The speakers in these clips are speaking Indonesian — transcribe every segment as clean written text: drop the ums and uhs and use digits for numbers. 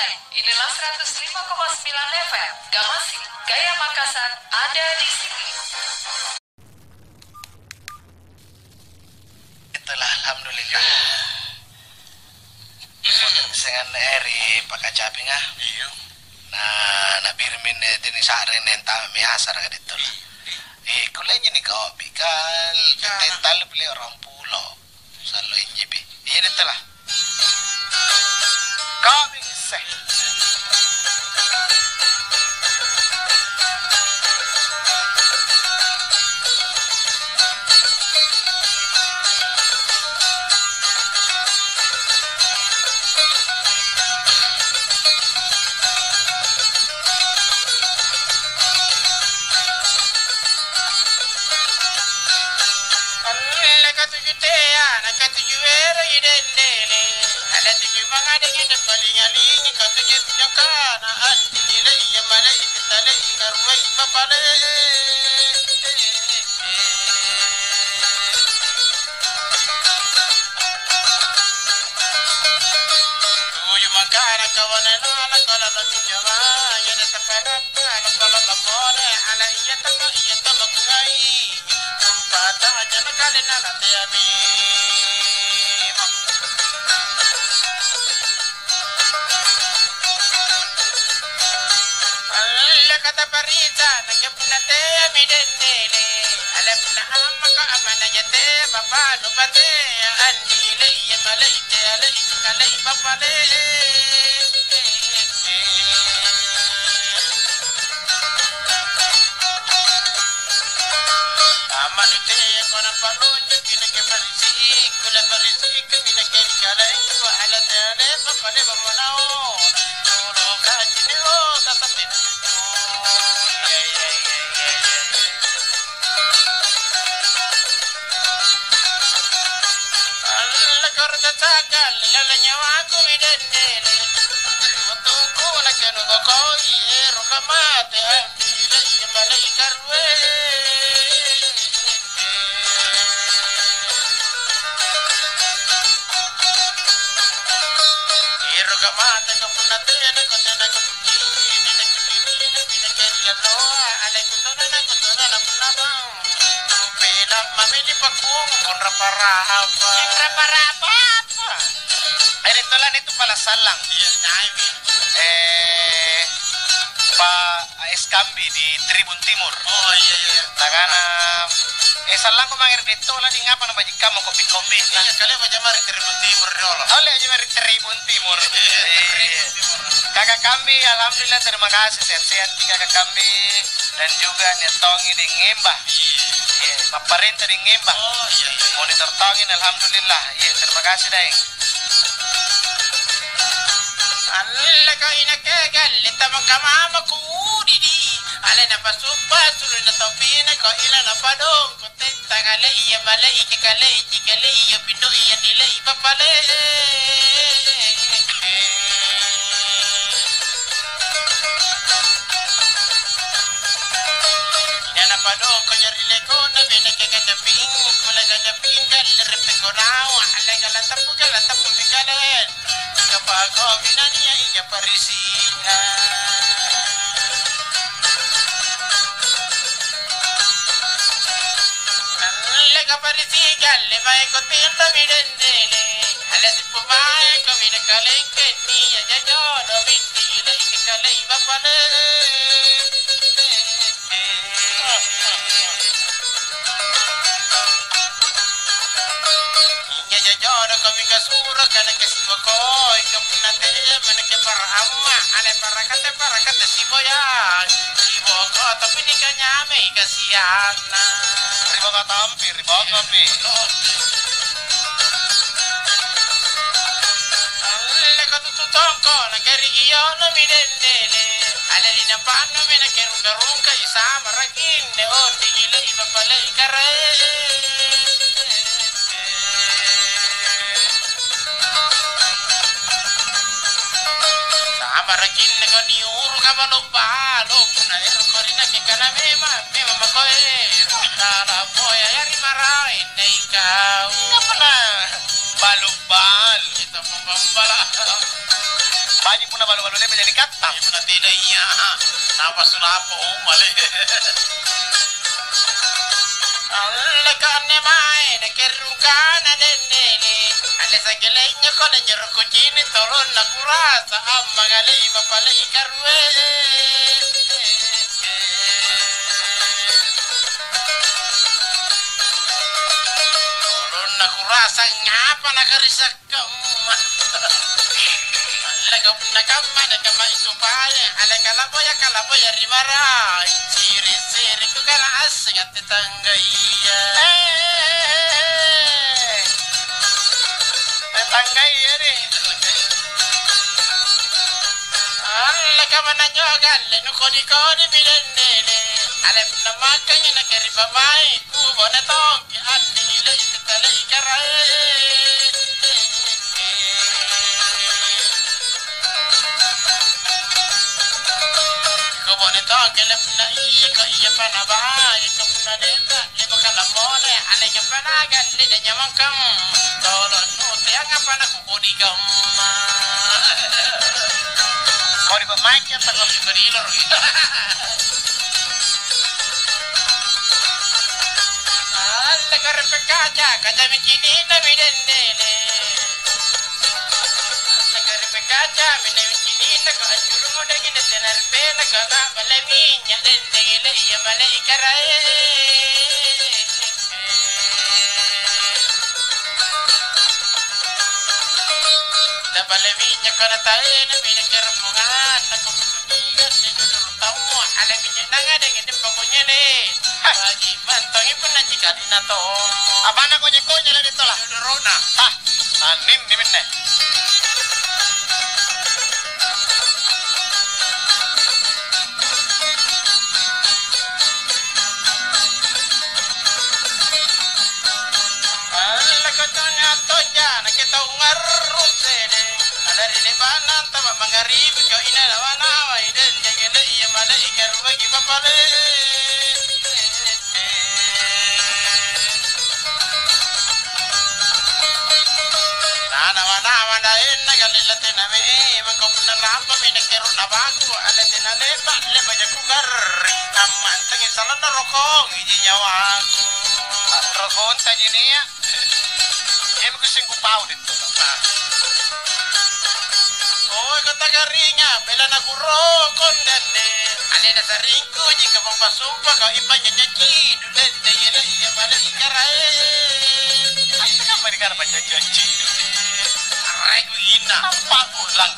Seng, inilah 105,9 FM. Gamasi, Gaya Makassar, ada di sini. Itulah, alhamdulillah. Dengan eri pakai caping ah. Iya. Nah, nak birmin ini sare nenta miasar kan itu lah. Kuliah ni kau bikal tental beli orang pulau. Selalu injibi. Ini itu lah. Kau bisa. Salang Pak Eskambi di Tribun Timur. Oh iya. Tagana salang ko mangir dito lah di ngapa na bajik kamu kopi-kopi. Iya kalian macam mari Tribun Timur dulu. Oleh aja mari Tribun Timur. Kakak kami alhamdulillah terima kasih sehat-sehat kakak kami dan juga nyetongi di Ngembah. Pemerintah di Ngembah. Oh iya. Monitor tongin alhamdulillah. Terima kasih daeng. Allah kau ina kegal lita makamama kudi di ale na pasumpa sulu na topina ko ila na padong ko tenta kale iya male iki kale iki kale iya pindo iya nile iba pale ina na padong ko jarile ko na bina ke gadaping ko la gadaping gal repe ko raw ale gala tapu bigalen Pago binania iya parisina Lega parisiga le vai cotinta videndele Ale si pumai ko videkale kenni ya jajo do vindile ikale iba pale Joro kami kasura kana kesiboko ikamnate manake para amma ale para kate siboya siboko tapi dikanyame kasiana Riboka tampi. alle katutongko nagari iyo no midendele ale dina pano minake runga isama ragin ne on digile iba pale ikare Amarakin ko ni uru ka balobalo kuna korina ke kana mema makoe kala boya yari marai nei kau Kapana balubal. kita pembala Banyak pun balu-balu lepas jadi katam. Iya pun tidak iya. Napa sulapo male. Alle kanne mai ne kerungkana dennele. Alle sakelenya kone jerko jini tolon na kurasa amma gali bapale ikarwe. Tolon na kurasa ngapa nakarisak kamu. Nakama isupaya ale kalaboya rimara siri ku kana asing at tetangga Tetangga iya nih. alle kamana nyogalle no kodi bilendele ale namakanya nakariba mai ku bona tonki andi le tetale ikarae bonetong kelep na iya pana bahaya kapuna denda lebo kalamone ale ke panaga le de nyamangkam tolon no te anga pana ku kodigam Kau di mic yang tak ko dilor alle karpe kaja mikini na bidendele kaca mine winjina ko anjuru ngode gine tenar pena kaga bale minya dende gile iya bale ikarae da bale minya kana tae na mine kerpungan na ko kudiga denu tamu ale minya nanga de gine pagonya ne haji mantangi puna jika dinato abana konye lah ditolah. rona Ah, anim ni minne. Dari lebanan tama mangarib ko inalawana wa iden jegele iya male ikarwa gibapale nana wana da enna galilla tename ko punna lampa bina keru nabaku ale tenale pa le baja kugar amman tangi salana rokong iji nyawaku Rokon tajinia. Em kusing kupau dito. Oh, kata karinya, bela na kurokon dande. Ale na saringko, jika mapasumpa ka ipanya nyaji, dulen na yela iya bala ikarae. Asa ka mereka baca janji. Aray ko ina. Apa pulang?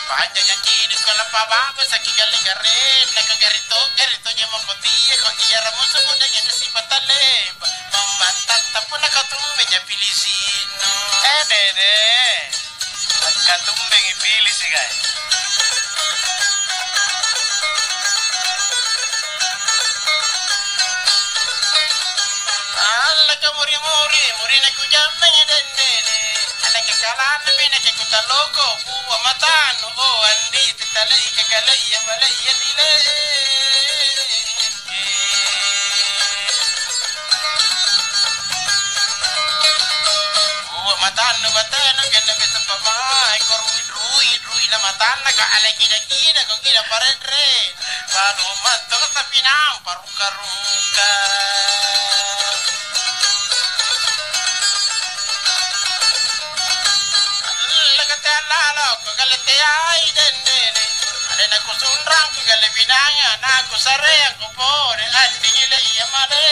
Panja nyaji di kala pababa sa kigali karen. Gerito niya makotiya ko iya ramuso mo na yan si patale. Mamatan tapo na katume niya pilisino. Dede. Katumbeng ipili sih guys. Alla ka muri na kujambe dendele. Alla ka kalana bina ka kutaloko kuwa matano o andi titale ka kalaya balaya dile. Kuwa matano kena besa pamai korui la matana ka ala kida ko kida paredre. Balu matto ka pinang paruka. Lalo ko galete ay dendele ale na kusundrang ko gale binanga na ko sare ko pore andi ile yamale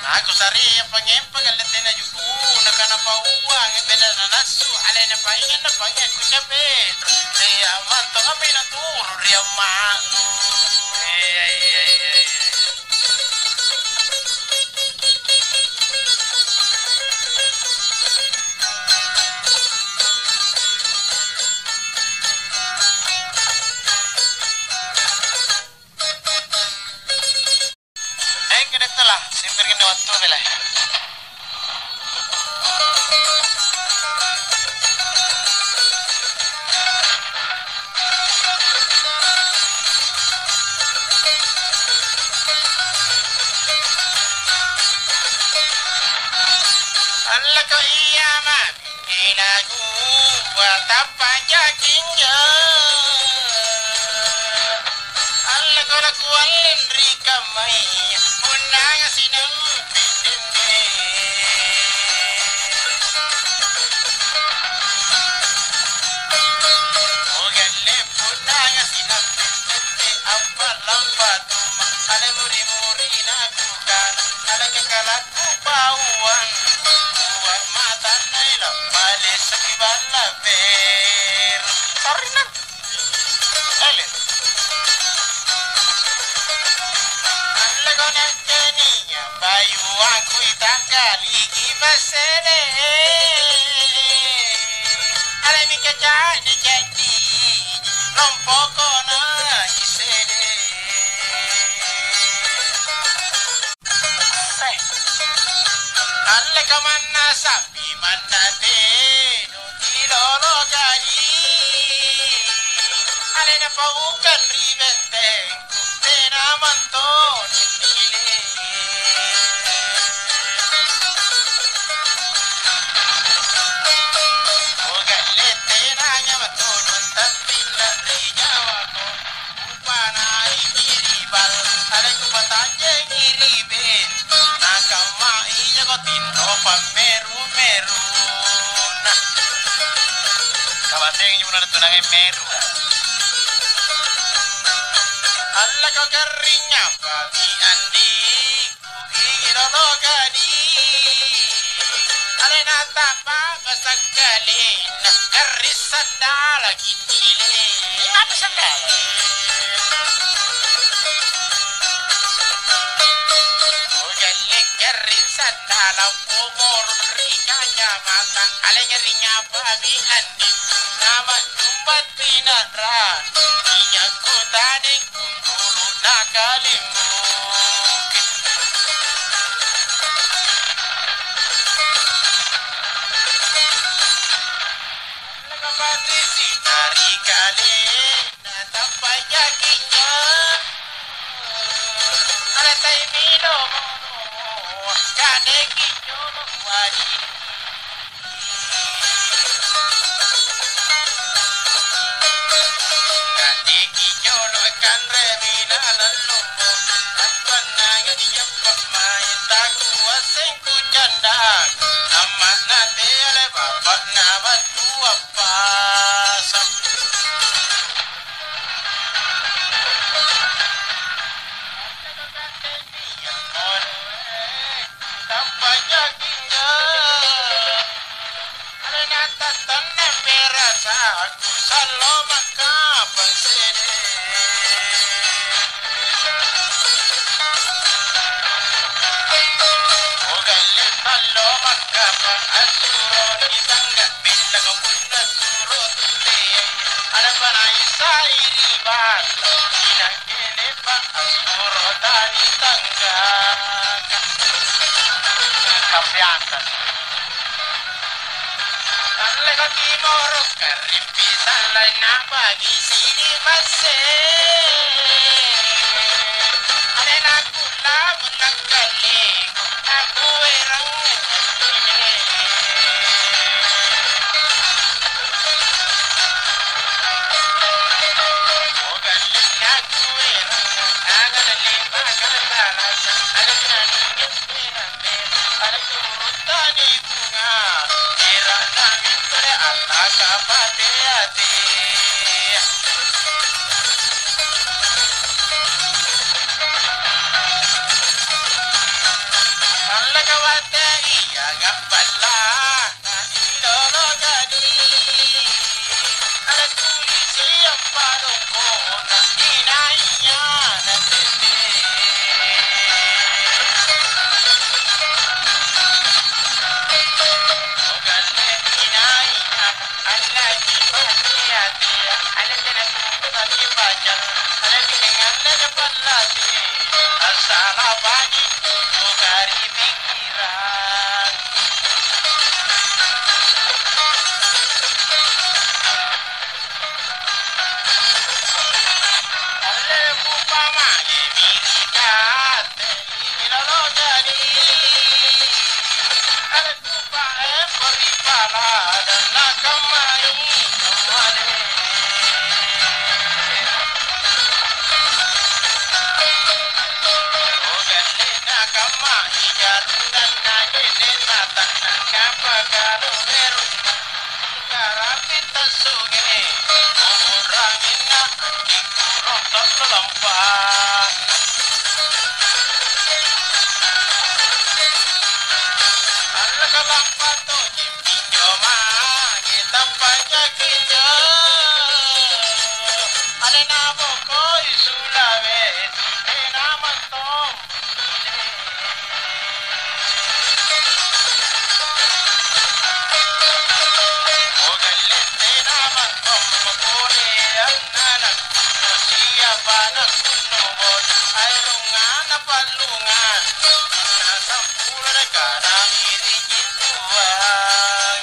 na ko sare pangem pagalete na yuku na kana pauang bela na nasu ale na paingin na pangem ko chabe ya manto kami na turu ria mangu lah, simpirkan waktu nilai. Allah kau iya mami lagu buat apa jagingnya. Allah kau laku alen rikamai punang sinang pitinde. Oh galle punang sinang pitinde apa lampat ale muri muri nakukan ale kekalaku bauan. Malis di balaber. Sorry na. Alin. Ang lago ng kaniya, bayuan ko itakaligi masene. Alami ka dyan ni Jenny, rompo ko na isene. Ang lago man na sabi man natin ilolo gani ale na paukan ribenteng tena manton dile o galle tena nya matulun tapilla rijawa ko upana iribal ale ku batanje iriben nakama iya ko tinro pameru meru kabateng yung muna natunangin meru. Allah ko karinya pagi andi kuhilolo gadi ale natapa basagalin karisandala gitile apa sandala ugalle karisandala umur rikanya mata ale nyerinya pagi andi nama jumpat tinadran minyak kutaning kundulu nakalimbuk nagapati sinari kali natapay yakinya alatay mino kadeng inyo wadi kan remina lalumbo atuan nangin nyempak main taku asing ku jandang amak nanti ale bapak ngawat tua pasang tampaknya tinggal ale nata tanam berasa aku salo maka pangsede Hello makapa asuro di tangga bila kau puna suro tute ada panai sairi bat ina kene pa asuro tani tangga kampianta alle ka timor karimpi salai na pagi sini mase ane na kula menakali aku erang Salah bagi tujuh dari pikiran Ale bupa mage mirikat ini lo jadi Ale bupa lampang. Alla kalampan to jimpinjo mangi tampanya kinjo. Ale namo koi Sulawesi enamantong. Ogalete namantong popore annanak siapa nak kunubon alungan apalungan sampul negara iri jintuan.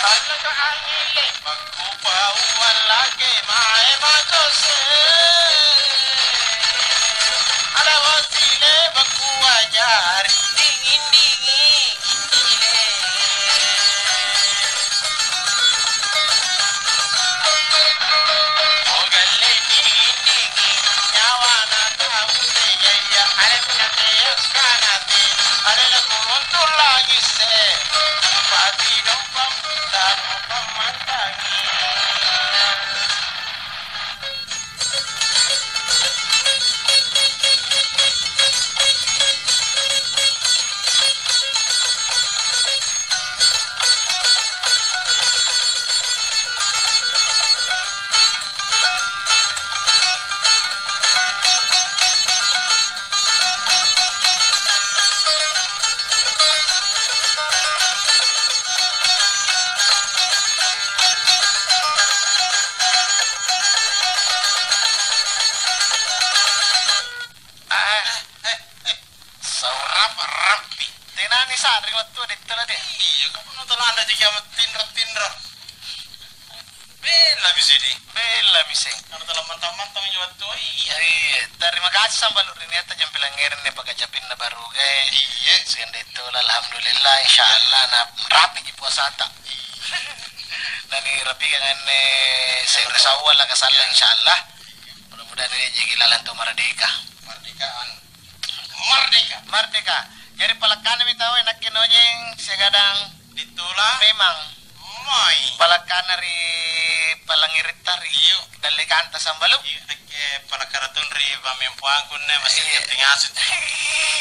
Alaga angile pagkupau alage mae matose ada wasile baku ajar dingin dingin gile. Ogalle dingin dingin nyawana tahu seyaya are minate askanate are lagun tulangi se pati dompam tahu pamantangi. Rapi. Tinani sadri waktu dito na din. Iya, kamu nonton anda juga tindra. Bela bisa di. Bella miseng. Karena dalam mantang-mantang juga tuh. Iya. Iya, terima kasih sama lu Rineta jam pilangirin nih pagkajapin na baru Iya. Sekian itu alhamdulillah insyaallah na rapi di puasa tak. Nani rapi kan saya bersawal lah kasala insyaallah. Mudah-mudahan ini jadi lalan tuh merdeka. Merdeka. Jadi palakan mi tahu enak kinojeng segadang Itulah memang moy. palakan ri palangirit tari. Iyo. Dali kanta sambalu. Iya, para karatun ri pamempuan kunne masih Iya. tingasut.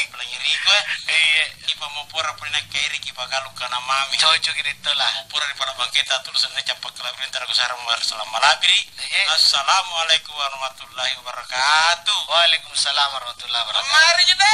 Pelangiri ko Iya. ipa mo pura puna kairi ki pagalu kana mami. Cocok gitu lah. Pura di pada bangkita tulisan campak kelabin tar saram warsalam malabiri. Iya. Assalamualaikum warahmatullahi wabarakatuh. Waalaikumsalam warahmatullahi wabarakatuh. Mari kita.